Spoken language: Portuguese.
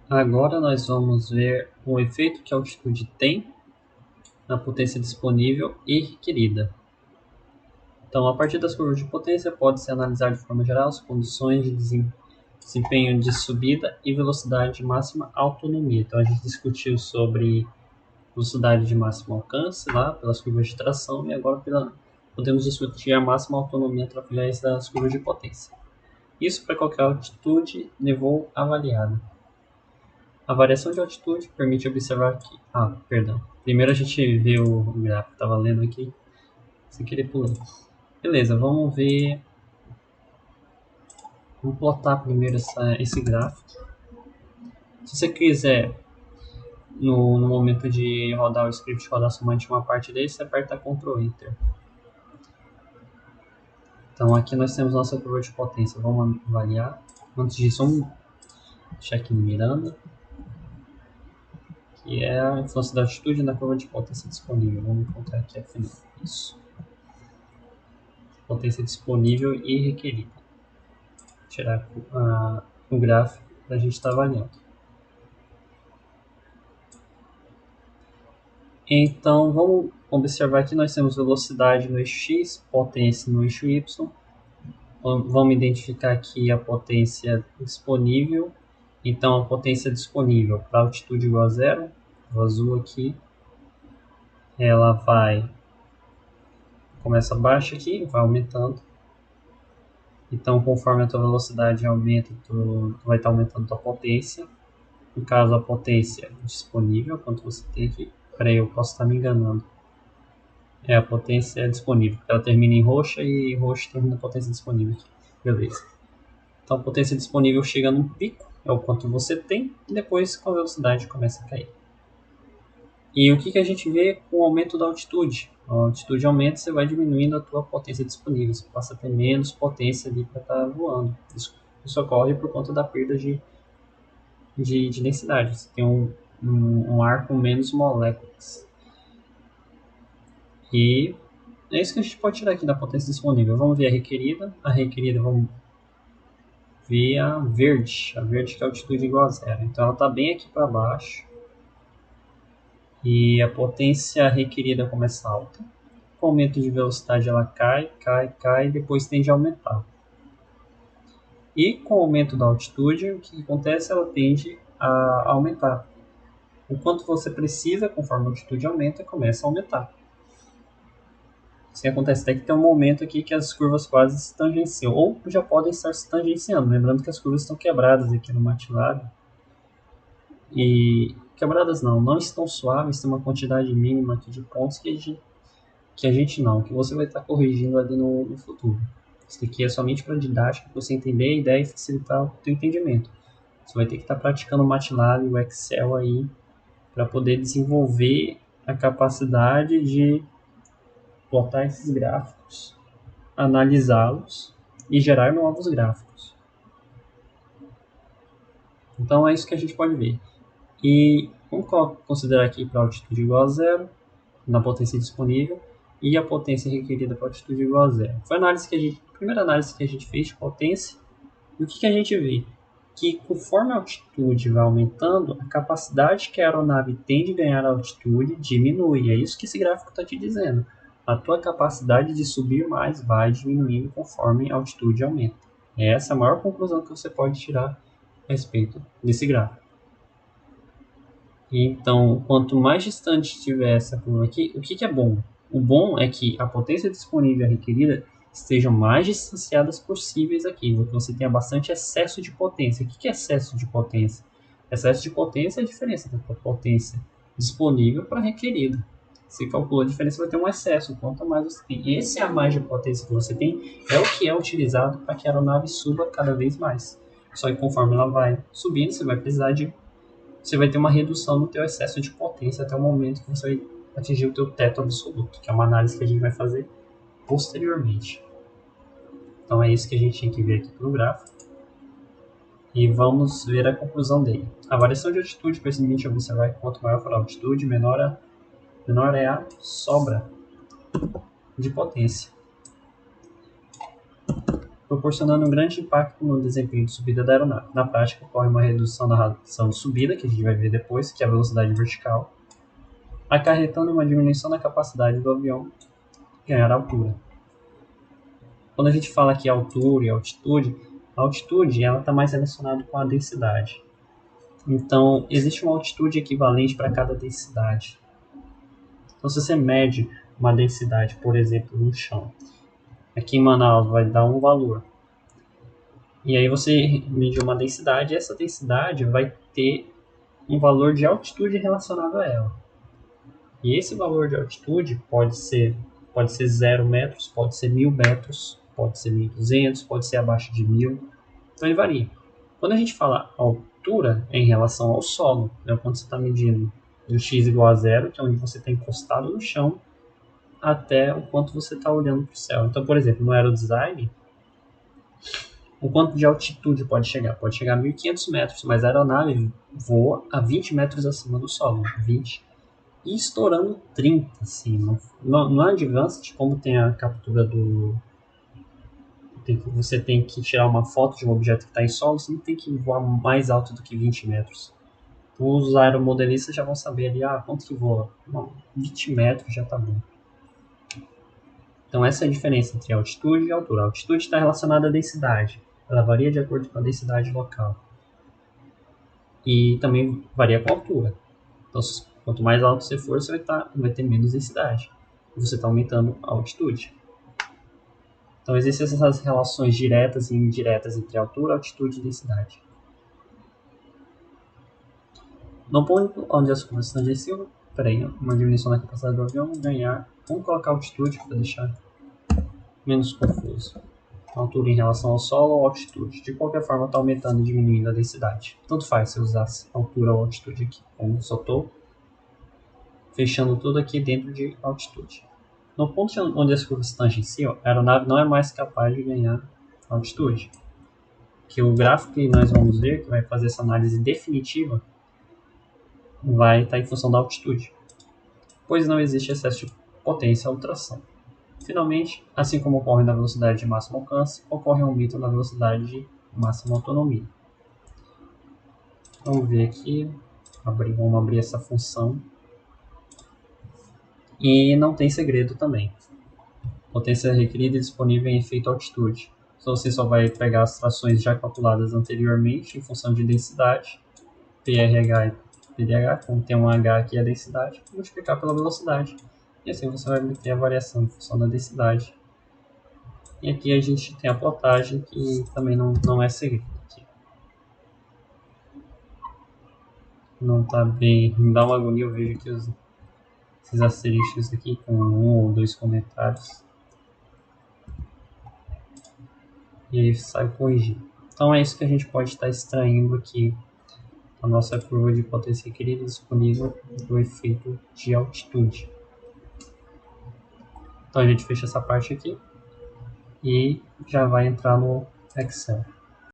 Agora nós vamos ver o efeito que a altitude tem na potência disponível e requerida. Então, a partir das curvas de potência, pode-se analisar de forma geral as condições de desempenho de subida e velocidade de máxima autonomia. Então, a gente discutiu sobre velocidade de máximo alcance lá pelas curvas de tração e agora podemos discutir a máxima autonomia através das curvas de potência. Isso para qualquer altitude de voo avaliada. A variação de altitude permite observar que... perdão. Primeiro a gente vê o gráfico, estava lendo aqui, sem querer pular. Beleza, vamos ver. Vamos plotar primeiro esse gráfico. Se você quiser, no momento de rodar o script, rodar somente uma parte dele, você aperta Ctrl Enter. Então aqui nós temos nossa curva de potência. Vamos avaliar. Antes disso, vamos deixar aqui mirando, que é a influência da altitude na curva de potência disponível. Vamos encontrar aqui afinal. Isso. Potência disponível e requerida. Tirar o gráfico para a gente estar avaliando. Então vamos observar que nós temos velocidade no eixo X, potência no eixo Y. Vamos identificar aqui a potência disponível. Então a potência disponível para altitude igual a zero, o azul aqui, ela começa baixa aqui, vai aumentando. Então conforme a tua velocidade aumenta, tu vai estar aumentando a tua potência. No caso, a potência disponível, quanto você tem aqui. Peraí, eu posso estar me enganando. A potência disponível. Ela termina em roxa e roxo termina a potência disponível aqui. Beleza. Então a potência disponível chega num pico, é o quanto você tem, e depois com a velocidade começa a cair. E o que a gente vê com o aumento da altitude? A altitude aumenta, você vai diminuindo a tua potência disponível. Você passa a ter menos potência ali para estar voando. Isso ocorre por conta da perda de densidade. Você tem um ar com menos moléculas. E é isso que a gente pode tirar aqui da potência disponível. Vamos ver a requerida. A requerida, vamos ver a verde. A verde que é a altitude igual a zero. Então ela está bem aqui para baixo. E a potência requerida começa alta. Com o aumento de velocidade ela cai e depois tende a aumentar. E com o aumento da altitude, o que acontece? Ela tende a aumentar. O quanto você precisa, conforme a altitude aumenta, começa a aumentar. Assim acontece até que tem um momento aqui que as curvas quase se tangenciam, ou já podem estar se tangenciando. Lembrando que as curvas estão quebradas aqui no MATLAB. E quebradas não estão suaves, tem uma quantidade mínima aqui de pontos que que você vai estar corrigindo ali no futuro. Isso aqui é somente para didática, para você entender a ideia e facilitar o teu entendimento. Você vai ter que estar praticando o MATLAB e o Excel aí para poder desenvolver a capacidade de plotar esses gráficos, analisá-los e gerar novos gráficos. Então é isso que a gente pode ver. E vamos considerar aqui para a altitude igual a zero, na potência disponível, e a potência requerida para a altitude igual a zero. Foi a primeira análise que a gente fez de potência. E o que a gente vê? Que conforme a altitude vai aumentando, a capacidade que a aeronave tem de ganhar altitude diminui. É isso que esse gráfico está te dizendo. A tua capacidade de subir mais vai diminuindo conforme a altitude aumenta. Essa é a maior conclusão que você pode tirar a respeito desse gráfico. Então, quanto mais distante estiver essa curva aqui, o que é bom? O bom é que a potência disponível e a requerida estejam mais distanciadas possíveis aqui, porque você tenha bastante excesso de potência. O que é excesso de potência? Excesso de potência é a diferença da potência disponível para a requerida. Se calcula a diferença, vai ter um excesso. Quanto mais você tem, esse a mais de potência que você tem é o que é utilizado para que a aeronave suba cada vez mais. Só que conforme ela vai subindo, você vai ter uma redução no teu excesso de potência até o momento que você vai atingir o teu teto absoluto, que é uma análise que a gente vai fazer posteriormente. Então é isso que a gente tinha que ver aqui no gráfico. E vamos ver a conclusão dele. A variação de altitude permite observar que quanto maior for a altitude, menor é a sobra de potência. proporcionando um grande impacto no desempenho de subida da aeronave. Na prática, ocorre uma redução da radiação de subida, que a gente vai ver depois, que é a velocidade vertical, acarretando uma diminuição da capacidade do avião ganhar altura. Quando a gente fala aqui altura e altitude, a altitude está mais relacionada com a densidade. Então, existe uma altitude equivalente para cada densidade. Então, se você mede uma densidade, por exemplo, no chão, aqui em Manaus vai dar um valor. E aí você mede uma densidade e essa densidade vai ter um valor de altitude relacionado a ela. E esse valor de altitude pode ser 0 metros, pode ser 1.000 metros, pode ser 1.200, pode ser abaixo de 1.000. Então ele varia. Quando a gente fala altura, é em relação ao solo, né? Quando você está medindo do x igual a 0, que é onde você está encostado no chão, até o quanto você está olhando para o céu. Então, por exemplo, no aerodesign, o quanto de altitude pode chegar? Pode chegar a 1.500 metros, mas a aeronave voa a 20 metros acima do solo, 20, e estourando 30, assim. No Advanced, como tem a captura do... Você tem que tirar uma foto de um objeto que está em solo, você não tem que voar mais alto do que 20 metros. Os aeromodelistas já vão saber ali, quanto que voa? Não, 20 metros já está bom. Então essa é a diferença entre altitude e altura. A altitude está relacionada à densidade. Ela varia de acordo com a densidade local. E também varia com a altura. Então, quanto mais alto você for, você vai ter menos densidade. E você está aumentando a altitude. Então existem essas relações diretas e indiretas entre altura, altitude e densidade. No ponto onde as curvas tangenciam, uma diminuição da capacidade do avião, ganhar. Vamos colocar altitude para deixar menos confuso. Altura em relação ao solo ou altitude. De qualquer forma, está aumentando e diminuindo a densidade. Tanto faz se eu usasse altura ou altitude aqui. Como só estou fechando tudo aqui dentro de altitude. No ponto onde as curvas tangenciam, a aeronave não é mais capaz de ganhar altitude. Que o gráfico que nós vamos ver, que vai fazer essa análise definitiva, vai estar em função da altitude, pois não existe excesso de potência ou tração. Finalmente, assim como ocorre na velocidade de máximo alcance, ocorre um aumento na velocidade de máxima autonomia. Vamos ver aqui, vamos abrir essa função. E não tem segredo também. Potência requerida e disponível em efeito altitude. Então você só vai pegar as trações já calculadas anteriormente em função de densidade, PRH e PDH, como tem um H aqui a densidade, multiplicar pela velocidade. E assim você vai ter a variação em função da densidade. E aqui a gente tem a plotagem, que também não é segredo. Aqui. Não está bem, me dá uma agonia, eu vejo que esses asteriscos aqui com 1 ou 2 comentários. E aí sai corrigindo. Então é isso que a gente pode estar extraindo aqui a nossa curva de potência requerida disponível do efeito de altitude. Então a gente fecha essa parte aqui e já vai entrar no Excel.